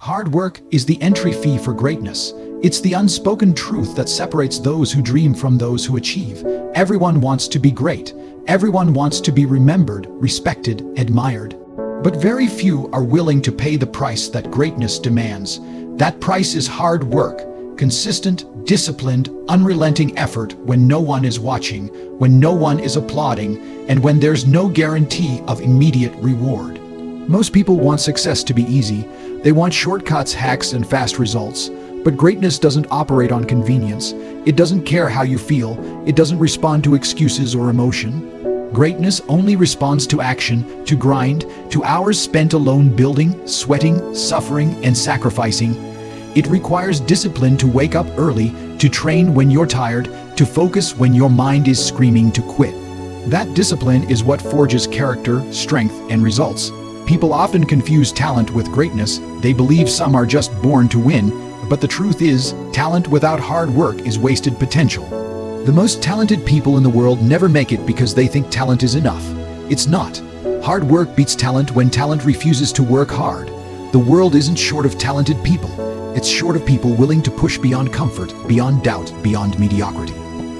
Hard work is the entry fee for greatness. It's the unspoken truth that separates those who dream from those who achieve. Everyone wants to be great. Everyone wants to be remembered, respected, admired. But very few are willing to pay the price that greatness demands. That price is hard work, consistent, disciplined, unrelenting effort when no one is watching, when no one is applauding, and when there's no guarantee of immediate reward. Most people want success to be easy. They want shortcuts, hacks, and fast results. But greatness doesn't operate on convenience. It doesn't care how you feel. It doesn't respond to excuses or emotion. Greatness only responds to action, to grind, to hours spent alone building, sweating, suffering, and sacrificing. It requires discipline to wake up early, to train when you're tired, to focus when your mind is screaming to quit. That discipline is what forges character, strength, and results. People often confuse talent with greatness. They believe some are just born to win, but the truth is, talent without hard work is wasted potential. The most talented people in the world never make it because they think talent is enough. It's not. Hard work beats talent when talent refuses to work hard. The world isn't short of talented people. It's short of people willing to push beyond comfort, beyond doubt, beyond mediocrity.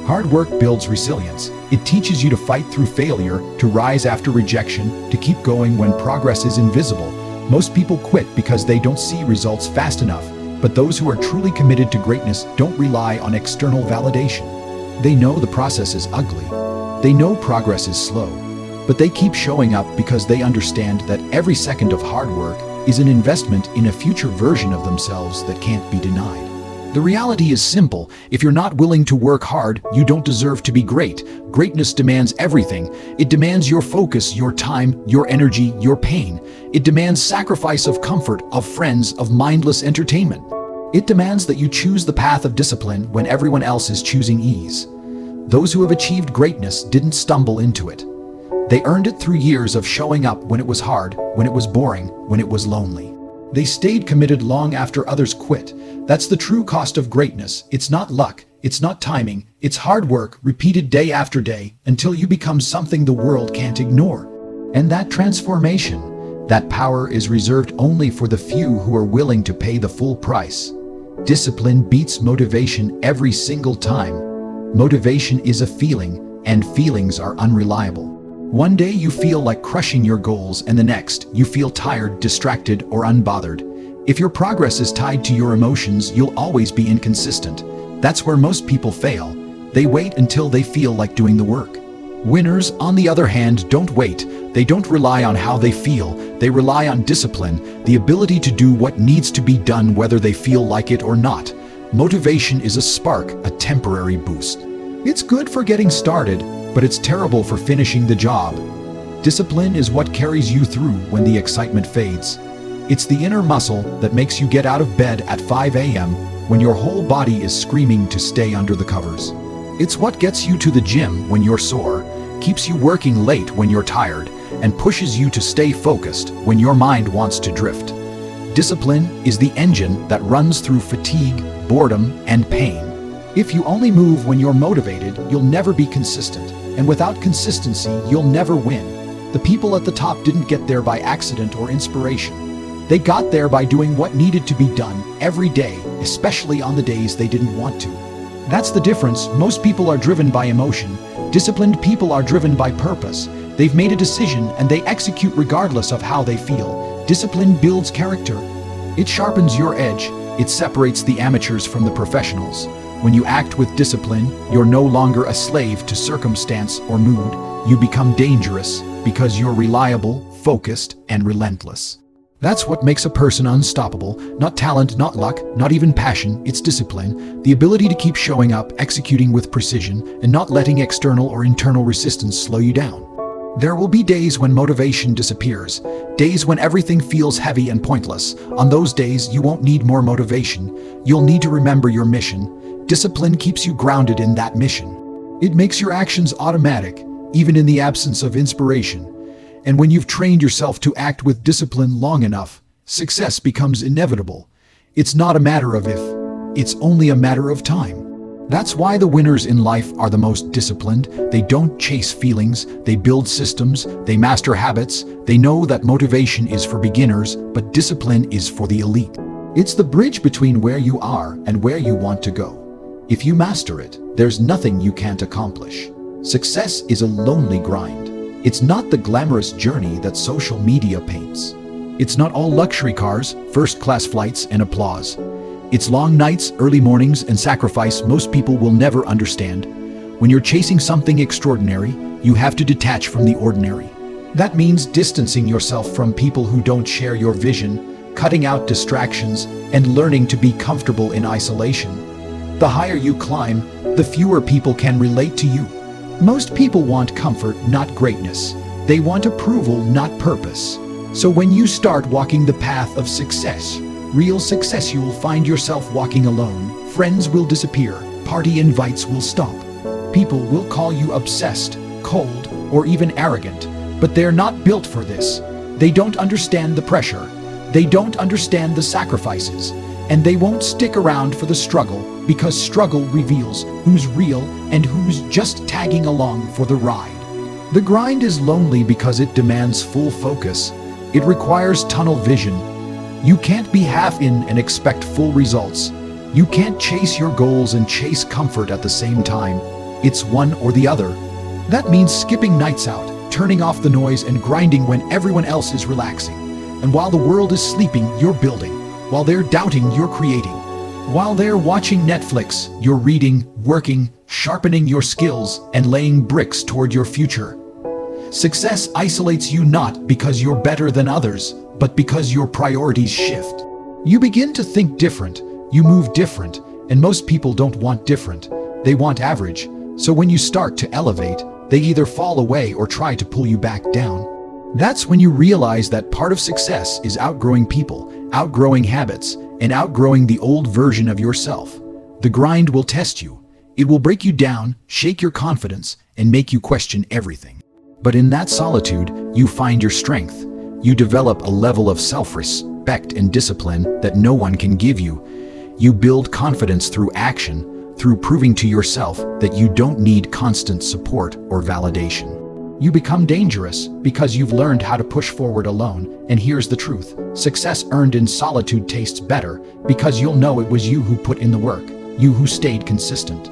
Hard work builds resilience. It teaches you to fight through failure, to rise after rejection, to keep going when progress is invisible. Most people quit because they don't see results fast enough, but those who are truly committed to greatness don't rely on external validation. They know the process is ugly. They know progress is slow, but they keep showing up because they understand that every second of hard work is an investment in a future version of themselves that can't be denied. The reality is simple. If you're not willing to work hard, you don't deserve to be great. Greatness demands everything. It demands your focus, your time, your energy, your pain. It demands sacrifice of comfort, of friends, of mindless entertainment. It demands that you choose the path of discipline when everyone else is choosing ease. Those who have achieved greatness didn't stumble into it. They earned it through years of showing up when it was hard, when it was boring, when it was lonely. They stayed committed long after others quit. That's the true cost of greatness. It's not luck, it's not timing, it's hard work repeated day after day until you become something the world can't ignore. And that transformation, that power is reserved only for the few who are willing to pay the full price. Discipline beats motivation every single time. Motivation is a feeling, and feelings are unreliable. One day you feel like crushing your goals, and the next you feel tired, distracted, or unbothered. If your progress is tied to your emotions, you'll always be inconsistent. That's where most people fail. They wait until they feel like doing the work. Winners, on the other hand, don't wait. They don't rely on how they feel. They rely on discipline, the ability to do what needs to be done whether they feel like it or not. Motivation is a spark, a temporary boost. It's good for getting started, but it's terrible for finishing the job. Discipline is what carries you through when the excitement fades. It's the inner muscle that makes you get out of bed at 5 a.m. when your whole body is screaming to stay under the covers. It's what gets you to the gym when you're sore, keeps you working late when you're tired, and pushes you to stay focused when your mind wants to drift. Discipline is the engine that runs through fatigue, boredom, and pain. If you only move when you're motivated, you'll never be consistent. And without consistency, you'll never win. The people at the top didn't get there by accident or inspiration. They got there by doing what needed to be done every day, especially on the days they didn't want to. That's the difference. Most people are driven by emotion. Disciplined people are driven by purpose. They've made a decision and they execute regardless of how they feel. Discipline builds character. It sharpens your edge. It separates the amateurs from the professionals. When you act with discipline, you're no longer a slave to circumstance or mood. You become dangerous because you're reliable, focused, and relentless. That's what makes a person unstoppable. Not talent, not luck, not even passion. It's discipline. The ability to keep showing up, executing with precision, and not letting external or internal resistance slow you down. There will be days when motivation disappears, days when everything feels heavy and pointless. On those days, you won't need more motivation. You'll need to remember your mission. Discipline keeps you grounded in that mission. It makes your actions automatic, even in the absence of inspiration. And when you've trained yourself to act with discipline long enough, success becomes inevitable. It's not a matter of if, it's only a matter of time. That's why the winners in life are the most disciplined. They don't chase feelings, they build systems, they master habits. They know that motivation is for beginners, but discipline is for the elite. It's the bridge between where you are and where you want to go. If you master it, there's nothing you can't accomplish. Success is a lonely grind. It's not the glamorous journey that social media paints. It's not all luxury cars, first-class flights, and applause. It's long nights, early mornings, and sacrifice most people will never understand. When you're chasing something extraordinary, you have to detach from the ordinary. That means distancing yourself from people who don't share your vision, cutting out distractions, and learning to be comfortable in isolation. The higher you climb, the fewer people can relate to you. Most people want comfort, not greatness. They want approval, not purpose. So when you start walking the path of success, real success, you will find yourself walking alone. Friends will disappear, party invites will stop. People will call you obsessed, cold, or even arrogant, but they're not built for this. They don't understand the pressure. They don't understand the sacrifices, and they won't stick around for the struggle, because struggle reveals who's real and who's just tagging along for the ride. The grind is lonely because it demands full focus. It requires tunnel vision. You can't be half in and expect full results. You can't chase your goals and chase comfort at the same time. It's one or the other. That means skipping nights out, turning off the noise, and grinding when everyone else is relaxing. And while the world is sleeping, you're building. While they're doubting, you're creating. While they're watching Netflix, you're reading, working, sharpening your skills, and laying bricks toward your future. Success isolates you not because you're better than others, but because your priorities shift. You begin to think different, you move different, and most people don't want different. They want average. So when you start to elevate, they either fall away or try to pull you back down. That's when you realize that part of success is outgrowing people, outgrowing habits, and outgrowing the old version of yourself. The grind will test you. It will break you down, shake your confidence, and make you question everything. But in that solitude, you find your strength. You develop a level of self-respect and discipline that no one can give you. You build confidence through action, through proving to yourself that you don't need constant support or validation. You become dangerous because you've learned how to push forward alone, and here's the truth. Success earned in solitude tastes better because you'll know it was you who put in the work, you who stayed consistent,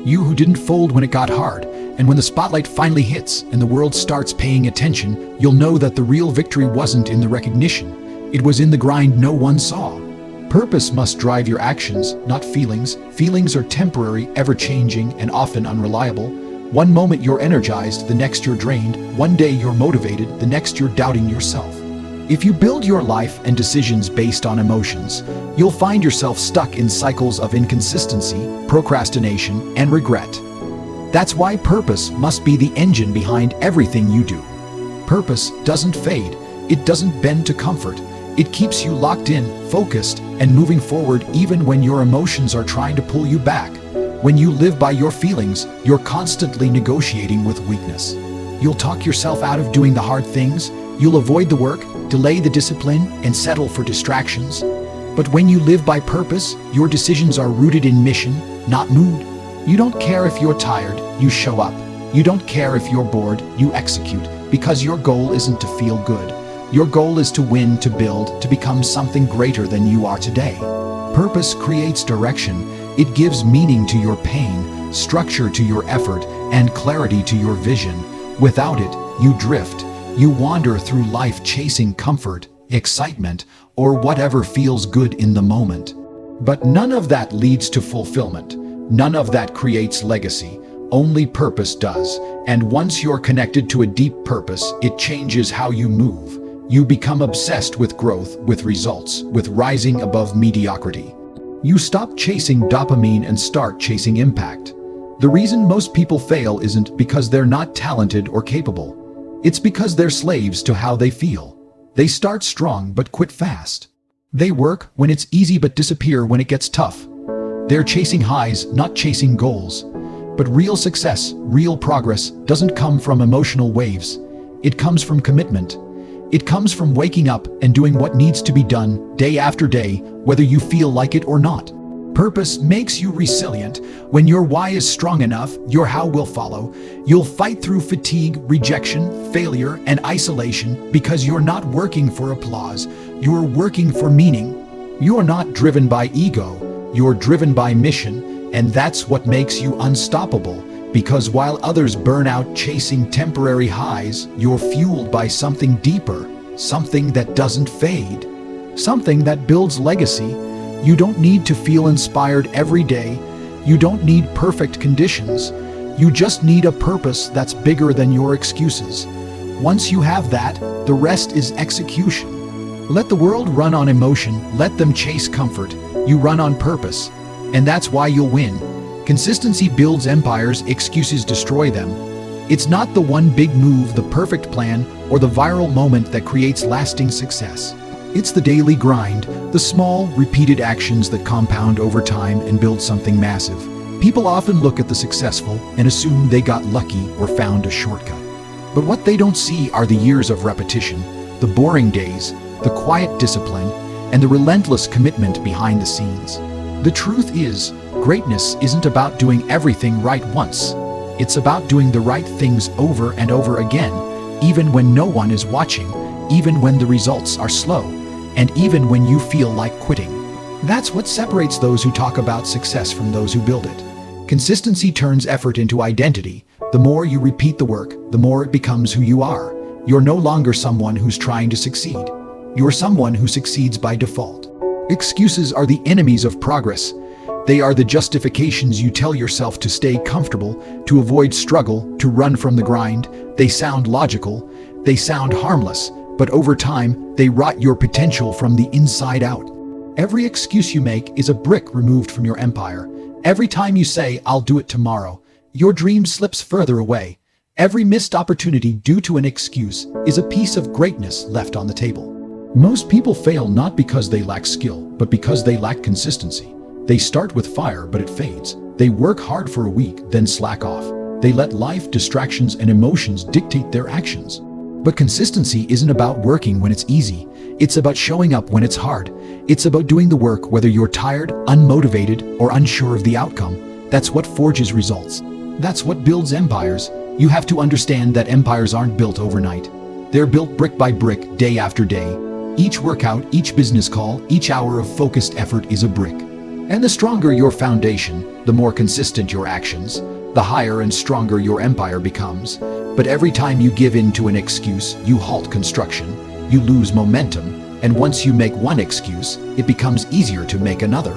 you who didn't fold when it got hard, and when the spotlight finally hits and the world starts paying attention, you'll know that the real victory wasn't in the recognition. It was in the grind no one saw. Purpose must drive your actions, not feelings. Feelings are temporary, ever-changing, and often unreliable. One moment you're energized, the next you're drained. One day you're motivated, the next you're doubting yourself. If you build your life and decisions based on emotions, you'll find yourself stuck in cycles of inconsistency, procrastination, and regret. That's why purpose must be the engine behind everything you do. Purpose doesn't fade. It doesn't bend to comfort. It keeps you locked in, focused, and moving forward even when your emotions are trying to pull you back. When you live by your feelings, you're constantly negotiating with weakness. You'll talk yourself out of doing the hard things. You'll avoid the work, delay the discipline, and settle for distractions. But when you live by purpose, your decisions are rooted in mission, not mood. You don't care if you're tired, you show up. You don't care if you're bored, you execute, because your goal isn't to feel good. Your goal is to win, to build, to become something greater than you are today. Purpose creates direction. It gives meaning to your pain, structure to your effort, and clarity to your vision. Without it, you drift. You wander through life chasing comfort, excitement, or whatever feels good in the moment. But none of that leads to fulfillment. None of that creates legacy. Only purpose does. And once you're connected to a deep purpose, it changes how you move. You become obsessed with growth, with results, with rising above mediocrity. You stop chasing dopamine and start chasing impact. The reason most people fail isn't because they're not talented or capable. It's because they're slaves to how they feel. They start strong but quit fast. They work when it's easy but disappear when it gets tough. They're chasing highs, not chasing goals. But real success, real progress, doesn't come from emotional waves. It comes from commitment. It comes from waking up and doing what needs to be done day after day, whether you feel like it or not. Purpose makes you resilient. When your why is strong enough, your how will follow. You'll fight through fatigue, rejection, failure, and isolation because you're not working for applause. You're working for meaning. You're not driven by ego, you're driven by mission, and that's what makes you unstoppable. Because while others burn out chasing temporary highs, you're fueled by something deeper, something that doesn't fade, something that builds legacy. You don't need to feel inspired every day. You don't need perfect conditions. You just need a purpose that's bigger than your excuses. Once you have that, the rest is execution. Let the world run on emotion, let them chase comfort. You run on purpose, and that's why you'll win. Consistency builds empires, excuses destroy them. It's not the one big move, the perfect plan, or the viral moment that creates lasting success. It's the daily grind, the small, repeated actions that compound over time and build something massive. People often look at the successful and assume they got lucky or found a shortcut. But what they don't see are the years of repetition, the boring days, the quiet discipline, and the relentless commitment behind the scenes. The truth is, greatness isn't about doing everything right once. It's about doing the right things over and over again, even when no one is watching, even when the results are slow, and even when you feel like quitting. That's what separates those who talk about success from those who build it. Consistency turns effort into identity. The more you repeat the work, the more it becomes who you are. You're no longer someone who's trying to succeed. You're someone who succeeds by default. Excuses are the enemies of progress. They are the justifications you tell yourself to stay comfortable, to avoid struggle, to run from the grind. They sound logical, they sound harmless, but over time, they rot your potential from the inside out. Every excuse you make is a brick removed from your empire. Every time you say, "I'll do it tomorrow," your dream slips further away. Every missed opportunity due to an excuse is a piece of greatness left on the table. Most people fail not because they lack skill, but because they lack consistency. They start with fire, but it fades. They work hard for a week, then slack off. They let life, distractions, and emotions dictate their actions. But consistency isn't about working when it's easy. It's about showing up when it's hard. It's about doing the work whether you're tired, unmotivated, or unsure of the outcome. That's what forges results. That's what builds empires. You have to understand that empires aren't built overnight. They're built brick by brick, day after day. Each workout, each business call, each hour of focused effort is a brick. And the stronger your foundation, the more consistent your actions, the higher and stronger your empire becomes. But every time you give in to an excuse, you halt construction, you lose momentum, and once you make one excuse, it becomes easier to make another.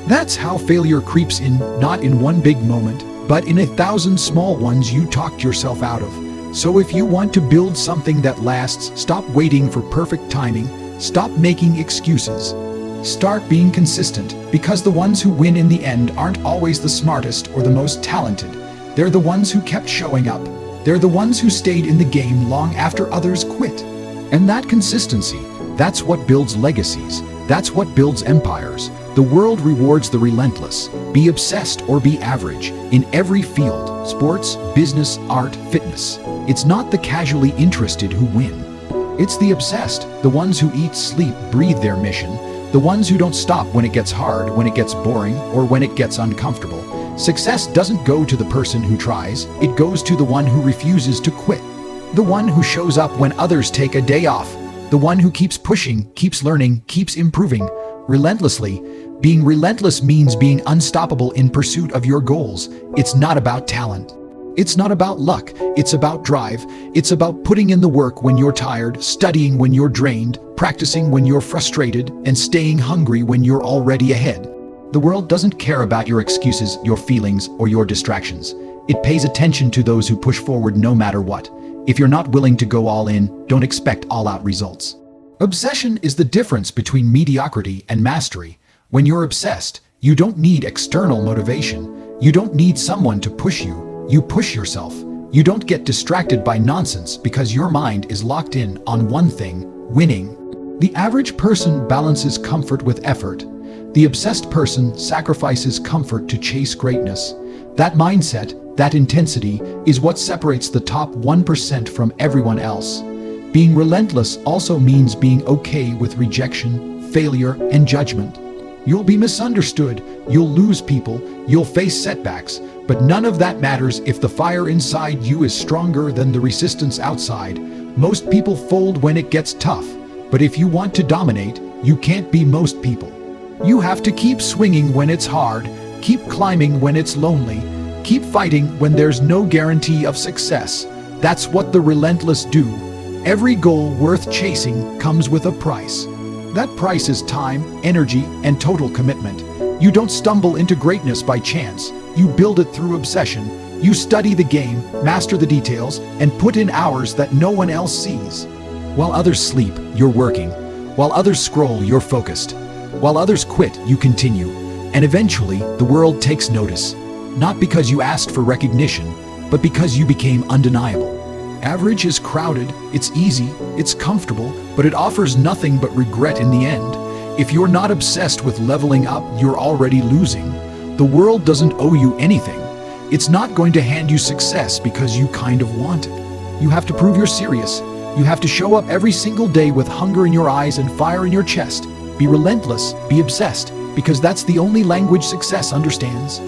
That's how failure creeps in, not in one big moment, but in 1,000 small ones you talked yourself out of. So if you want to build something that lasts, stop waiting for perfect timing, stop making excuses. Start being consistent, because the ones who win in the end aren't always the smartest or the most talented. They're the ones who kept showing up. They're the ones who stayed in the game long after others quit. And that consistency, that's what builds legacies. That's what builds empires. The world rewards the relentless. Be obsessed or be average. In every field, sports, business, art, fitness. It's not the casually interested who win. It's the obsessed, the ones who eat, sleep, breathe their mission. The ones who don't stop when it gets hard, when it gets boring, or when it gets uncomfortable. Success doesn't go to the person who tries, it goes to the one who refuses to quit. The one who shows up when others take a day off. The one who keeps pushing, keeps learning, keeps improving, relentlessly. Being relentless means being unstoppable in pursuit of your goals. It's not about talent. It's not about luck, it's about drive. It's about putting in the work when you're tired, studying when you're drained, practicing when you're frustrated, and staying hungry when you're already ahead. The world doesn't care about your excuses, your feelings, or your distractions. It pays attention to those who push forward no matter what. If you're not willing to go all in, don't expect all-out results. Obsession is the difference between mediocrity and mastery. When you're obsessed, you don't need external motivation. You don't need someone to push you. You push yourself. You don't get distracted by nonsense because your mind is locked in on one thing, winning. The average person balances comfort with effort. The obsessed person sacrifices comfort to chase greatness. That mindset, that intensity, is what separates the top 1% from everyone else. Being relentless also means being okay with rejection, failure, and judgment. You'll be misunderstood, you'll lose people, you'll face setbacks, but none of that matters if the fire inside you is stronger than the resistance outside. Most people fold when it gets tough, but if you want to dominate, you can't be most people. You have to keep swinging when it's hard, keep climbing when it's lonely, keep fighting when there's no guarantee of success. That's what the relentless do. Every goal worth chasing comes with a price. That price is time, energy, and total commitment. You don't stumble into greatness by chance. You build it through obsession. You study the game, master the details, and put in hours that no one else sees. While others sleep, you're working. While others scroll, you're focused. While others quit, you continue. And eventually, the world takes notice. Not because you asked for recognition, but because you became undeniable. Average is crowded, it's easy, it's comfortable, but it offers nothing but regret in the end. If you're not obsessed with leveling up, you're already losing. The world doesn't owe you anything. It's not going to hand you success because you kind of want it. You have to prove you're serious. You have to show up every single day with hunger in your eyes and fire in your chest. Be relentless, be obsessed, because that's the only language success understands.